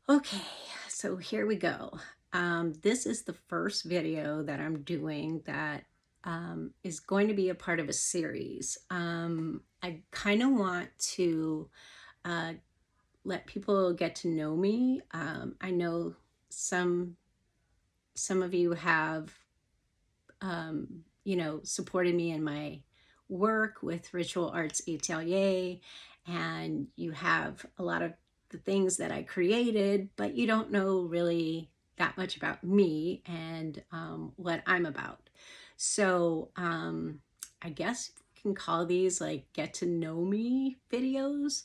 Okay, so here we go. This is the first video that I'm doing that is going to be a part of a series. I kind of want to uh, let people get to know me. I know some some of you have supported me in my work with Ritual Arts Atelier, and you have a lot of the things that I created, but you don't know really that much about me and what I'm about. So I guess you can call these like get to know me videos.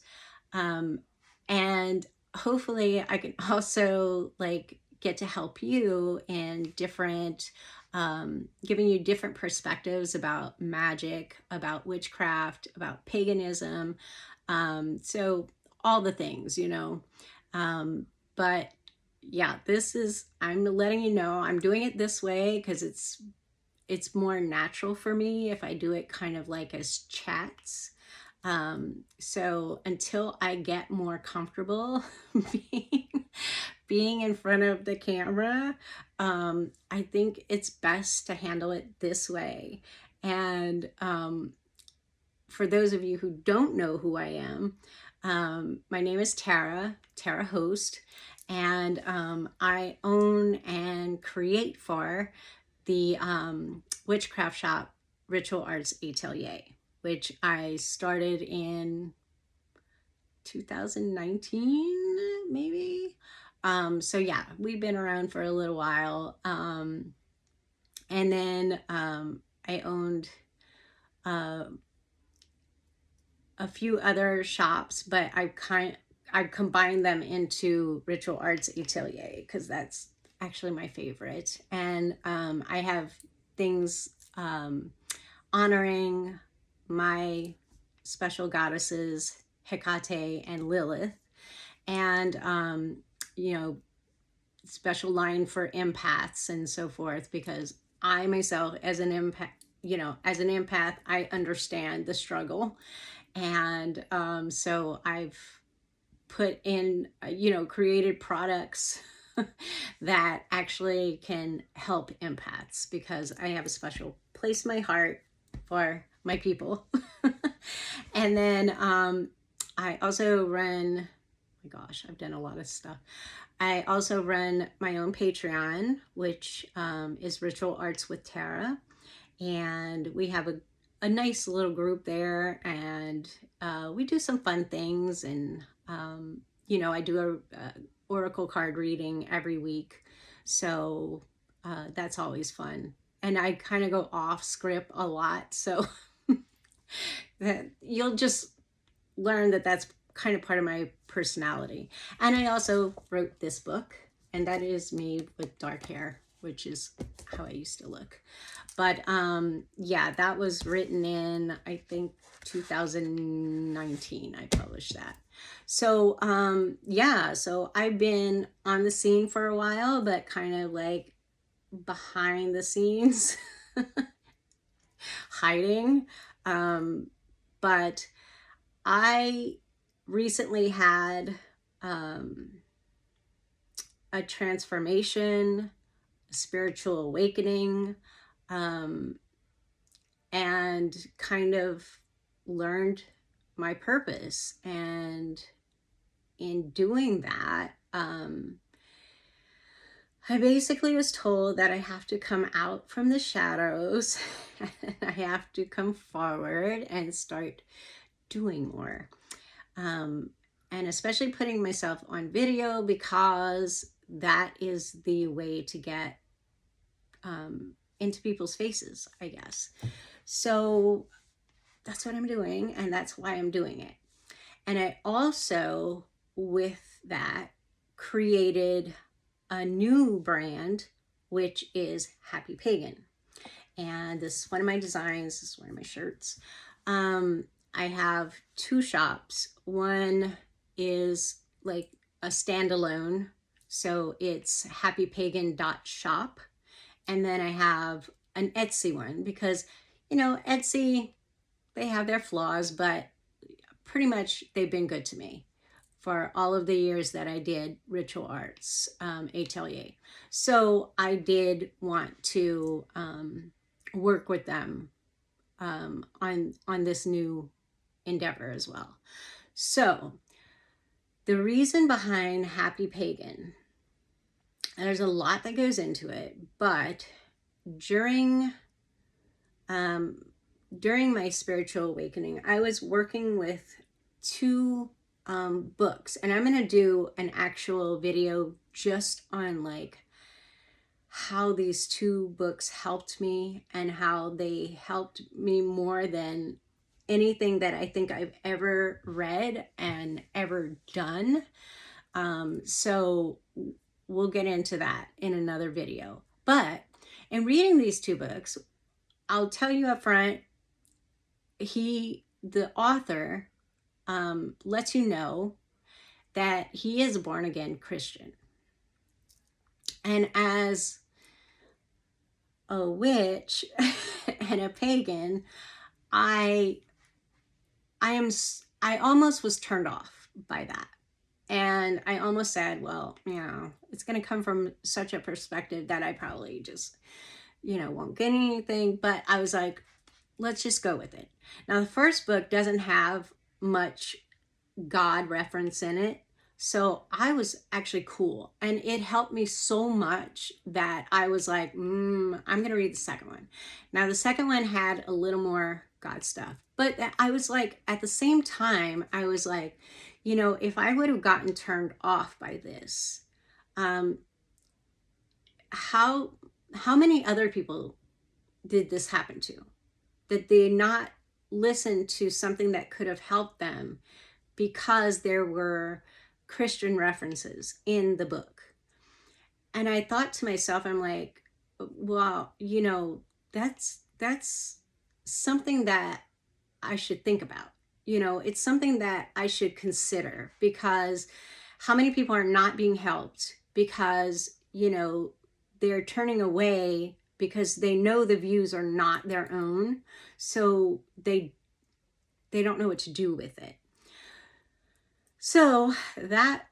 Um, and hopefully I can also like get to help you in different giving you different perspectives about magic, about witchcraft, about paganism. So all the things. But yeah, I'm letting you know I'm doing it this way because it's more natural for me if I do it kind of like as chats. So until I get more comfortable being, being in front of the camera, I think it's best to handle it this way. And for those of you who don't know who I am, my name is Tara Host, and I own and create for the witchcraft shop Ritual Arts Atelier, which I started in 2019, maybe. So yeah, we've been around for a little while. And then I owned uh, a few other shops, but I combined them into Ritual Arts Atelier because that's actually my favorite. And I have things honoring my special goddesses Hecate and Lilith, and you know, special line for empaths and so forth, because I myself, as an empath, I understand the struggle. And so I've put in, created products that actually can help empaths because I have a special place in my heart for my people. And then I also run, oh my gosh, I've done a lot of stuff. I also run my own Patreon, which is Ritual Arts with Tara. And we have a nice little group there, and we do some fun things. And, I do a oracle card reading every week. So that's always fun. And I kind of go off script a lot. So that you'll just learn that that's kind of part of my personality. And I also wrote this book, and that is me with dark hair, which is how I used to look. But yeah, that was written in, I think, 2019. I published that. So yeah, so I've been on the scene for a while, but kind of like behind the scenes, hiding. But I recently had a transformation, a spiritual awakening, um, and kind of learned my purpose. And in doing that, I basically was told that I have to come out from the shadows and I have to come forward and start doing more. And especially putting myself on video, because that is the way to get into people's faces, I guess. So that's what I'm doing, and that's why I'm doing it. And I also, with that, created a new brand, which is Happy Pagan. And this is one of my designs. This is one of my shirts. I have two shops. One is like a standalone, so it's happypagan.shop. And then I have an Etsy one because, Etsy, they have their flaws, but pretty much they've been good to me for all of the years that I did ritual arts atelier. So I did want to work with them on this new endeavor as well. So the reason behind Happy Pagan, there's a lot that goes into it, but during my spiritual awakening, I was working with two books, and I'm going to do an actual video just on like how these two books helped me and how they helped me more than anything that I think I've ever read and ever done. So we'll get into that in another video. But in reading these two books, I'll tell you up front, the author, lets you know that he is a born again Christian. And as a witch and a pagan, I almost was turned off by that. And I almost said, well, it's going to come from such a perspective that I probably just, won't get anything. But I was like, let's just go with it. Now, the first book doesn't have much God reference in it. So I was actually cool. And it helped me so much that I was like, I'm going to read the second one. Now, the second one had a little more God stuff. But I was like, at the same time, I was like, if I would have gotten turned off by this, how many other people did this happen to? That they not listen to something that could have helped them because there were Christian references in the book. And I thought to myself, I'm like, well, that's something that I should think about. It's something that I should consider, because how many people are not being helped because, they're turning away because they know the views are not their own. So they don't know what to do with it. So that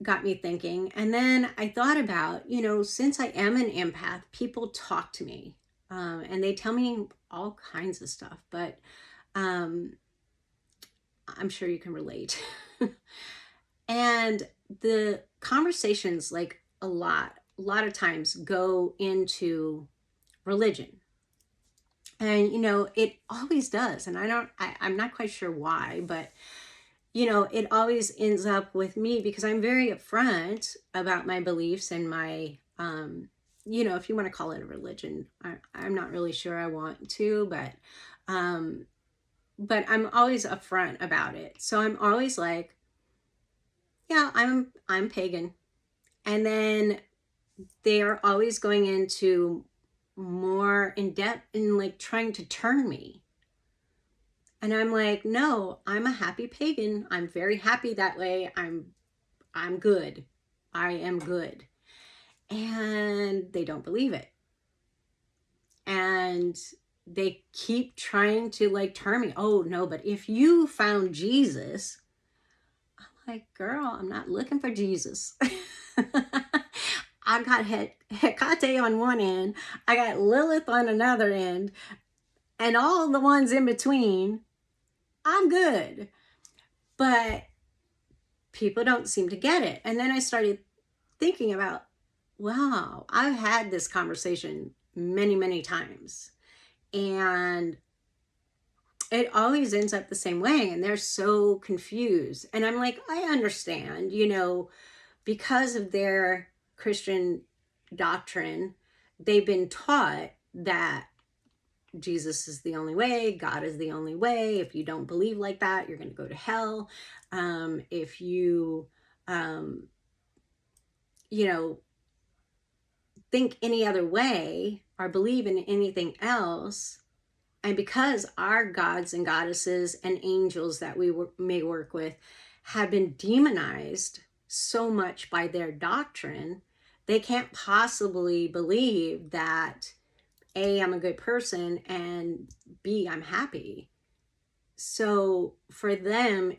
got me thinking. And then I thought about, since I am an empath, people talk to me and they tell me all kinds of stuff, but I'm sure you can relate. And the conversations, like a lot of times, go into religion. And, it always does. And I'm not quite sure why, but, it always ends up with me because I'm very upfront about my beliefs and my, if you want to call it a religion, I'm not really sure I want to, but I'm always upfront about it. So I'm always like, yeah, I'm pagan. And then they are always going into more in depth and like trying to turn me. And I'm like, no, I'm a happy pagan. I'm very happy that way. I'm good. I am good. And they don't believe it. And they keep trying to like turn me. Oh no, but if you found Jesus, I'm like, girl, I'm not looking for Jesus. I got Hecate on one end, I got Lilith on another end, and all the ones in between, I'm good. But people don't seem to get it. And then I started thinking about, wow, I've had this conversation many, many times. And it always ends up the same way. And they're so confused. And I'm like, I understand, because of their Christian doctrine, they've been taught that Jesus is the only way, God is the only way. If you don't believe like that, you're going to go to hell. If you, think any other way or believe in anything else, and because our gods and goddesses and angels that we may work with have been demonized so much by their doctrine, they can't possibly believe that A, I'm a good person, and B, I'm happy. So for them,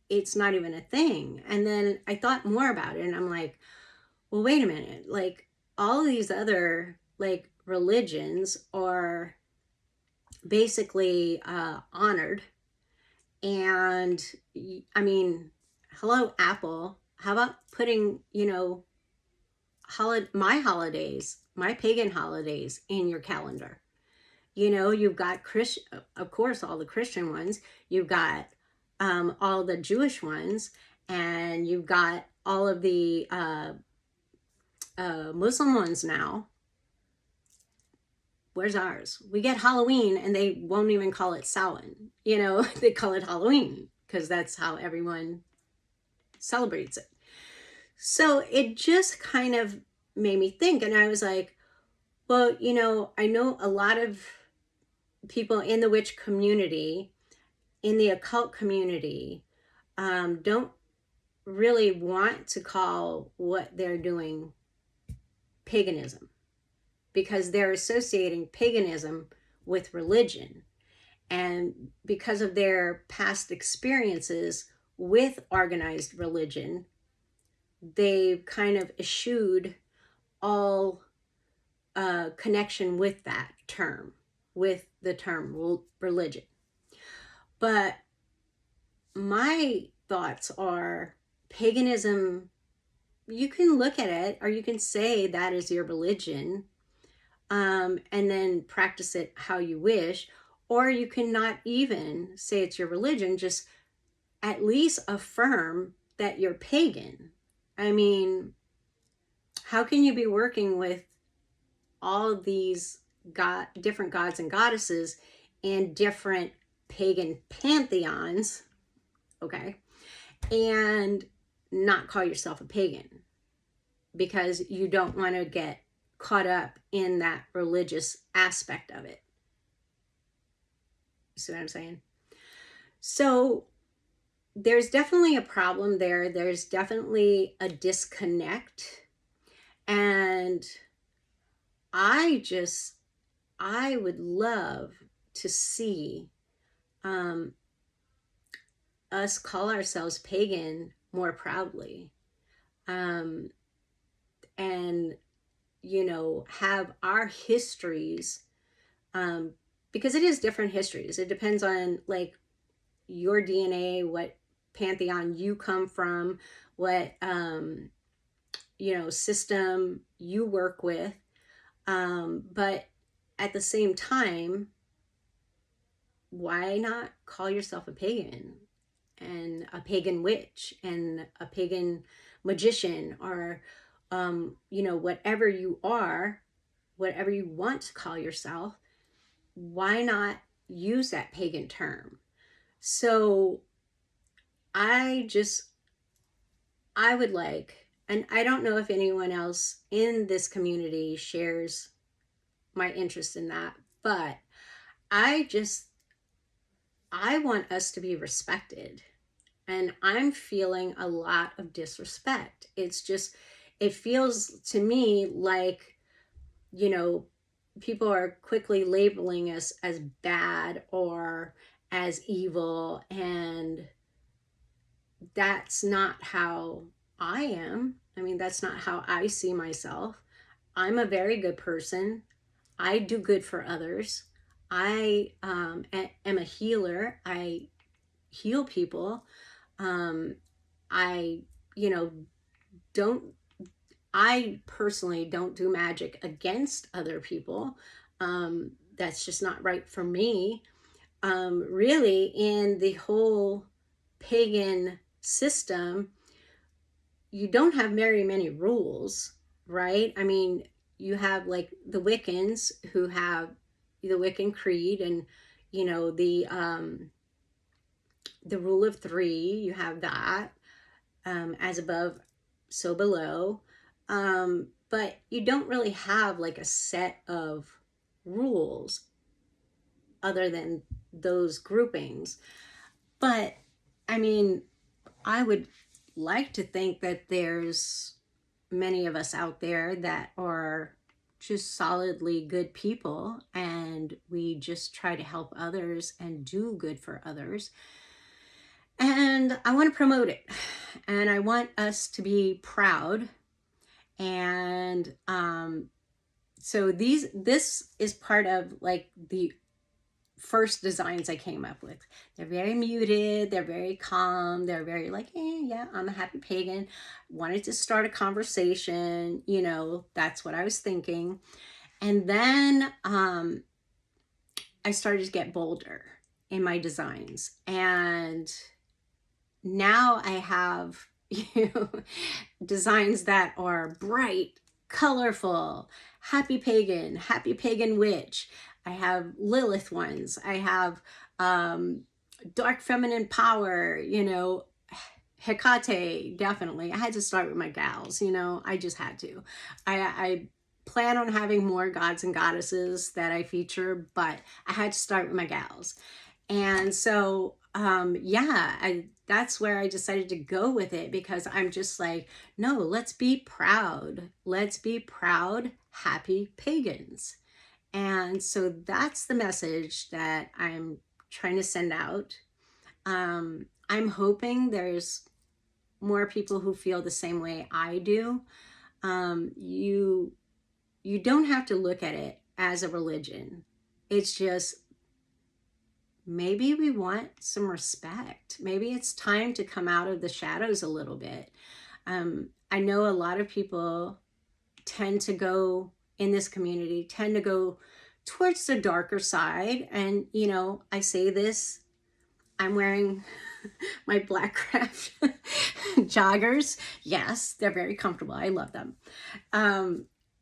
it's not even a thing. And then I thought more about it and I'm like, well, wait a minute. Like all of these other like religions are basically honored. And I mean, hello, Apple. How about putting, my holidays, my pagan holidays in your calendar? You've got of course, all the Christian ones. You've got all the Jewish ones, and you've got all of the Muslim ones now. Where's ours? We get Halloween, and they won't even call it Samhain. They call it Halloween because that's how everyone celebrates it. So it just kind of made me think, and I was like, well, I know a lot of people in the witch community, in the occult community, don't really want to call what they're doing paganism, because they're associating paganism with religion. And because of their past experiences with organized religion, they've kind of eschewed all connection with that term, with the term religion. But my thoughts are, paganism, you can look at it or you can say that is your religion, and then practice it how you wish, or you can not even say it's your religion, just at least affirm that you're pagan. I mean, how can you be working with all of these different gods and goddesses in different pagan pantheons, okay, and not call yourself a pagan because you don't want to get caught up in that religious aspect of it? You see what I'm saying? So there's definitely a problem there. There's definitely a disconnect. And I would love to see us call ourselves pagan more proudly, and have our histories, because it is different histories. It depends on like your DNA, what pantheon you come from, what system you work with, but at the same time, why not call yourself a pagan and a pagan witch and a pagan magician, or whatever you are, whatever you want to call yourself? Why not use that pagan term? So I would like, and I don't know if anyone else in this community shares my interest in that, but I want us to be respected. And I'm feeling a lot of disrespect. It feels to me like, people are quickly labeling us as bad or as evil. And that's not how I am. I mean, that's not how I see myself. I'm a very good person. I do good for others. I am a healer. I heal people. I personally don't do magic against other people. That's just not right for me. Really, in the whole pagan system, you don't have very many rules, right? I mean, you have like the Wiccans who have the Wiccan creed, and the rule of three. You have that, as above, so below. But you don't really have like a set of rules other than those groupings. But I mean, I would like to think that there's many of us out there that are just solidly good people, and we just try to help others and do good for others. And I want to promote it, and I want us to be proud. And so this is part of like the first designs I came up with. They're very muted, they're very calm, they're very like, yeah, I'm a happy pagan. Wanted to start a conversation, you know, that's what I was thinking. And then I started to get bolder in my designs. And now I have, you know, designs that are bright, colorful, happy pagan witch. I have Lilith ones. I have dark feminine power, you know, Hecate, definitely. I had to start with my gals, you know, I just had to. I plan on having more gods and goddesses that I feature, but I had to start with my gals. And so, yeah, that's where I decided to go with it, because I'm just like, no, let's be proud. Let's be proud, happy pagans. And so that's the message that I'm trying to send out. I'm hoping there's more people who feel the same way I do. You don't have to look at it as a religion. It's just, maybe we want some respect. Maybe it's time to come out of the shadows a little bit. I know a lot of people tend to go in this community, tend to go towards the darker side. And, you know, I say this, I'm wearing my Black Craft joggers. Yes, they're very comfortable. I love them.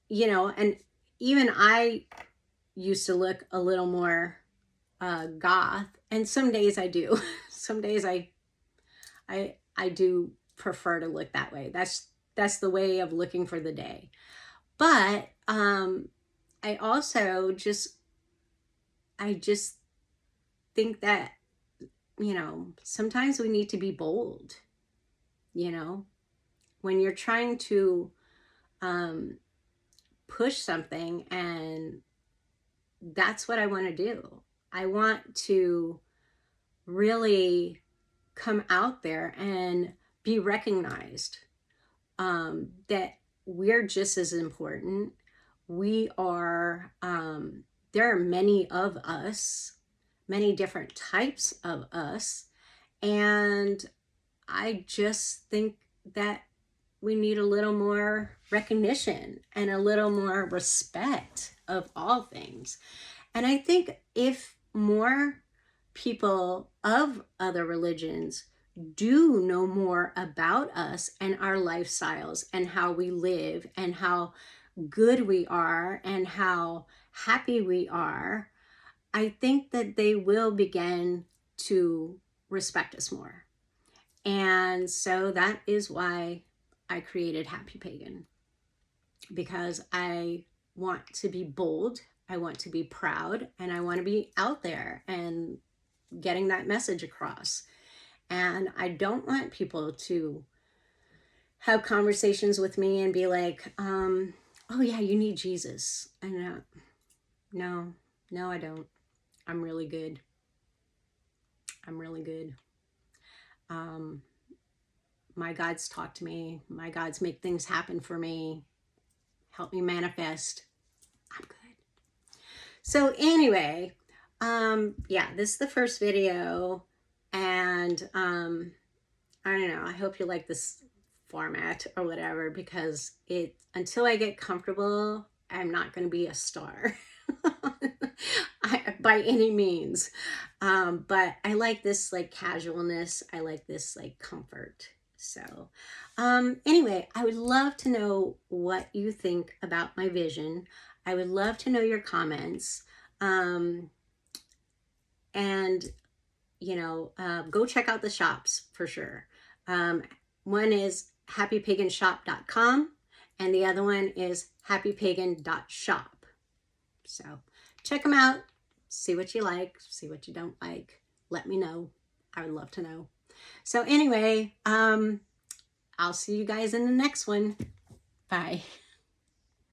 You know, and even I used to look a little more goth, and some days I do. Some days I do prefer to look that way. That's the way of looking for the day. But I also just think that, you know, sometimes we need to be bold. You know, when you're trying to push something, and that's what I want to do. I want to really come out there and be recognized, that we're just as important. We are, there are many of us, many different types of us. And I just think that we need a little more recognition and a little more respect of all things. And I think if more people of other religions do know more about us and our lifestyles and how we live and how good we are and how happy we are, I think that they will begin to respect us more. And so that is why I created Happy Pagan, because I want to be bold, I want to be proud, and I want to be out there and getting that message across. And I don't want people to have conversations with me and be like, oh yeah, you need Jesus. And no, I don't. I'm really good. I'm really good. My gods talk to me. My gods make things happen for me. Help me manifest. I'm good. So anyway, yeah, this is the first video, and I don't know, I hope you like this format or whatever, because until I get comfortable, I'm not going to be a star by any means. But I like this like casualness. I like this like comfort. So anyway, I would love to know what you think about my vision. I would love to know your comments. And, you know, go check out the shops for sure. One is happypaganshop.com and the other one is happypagan.shop. So check them out, see what you like, see what you don't like. Let me know. I would love to know. So anyway, I'll see you guys in the next one. Bye.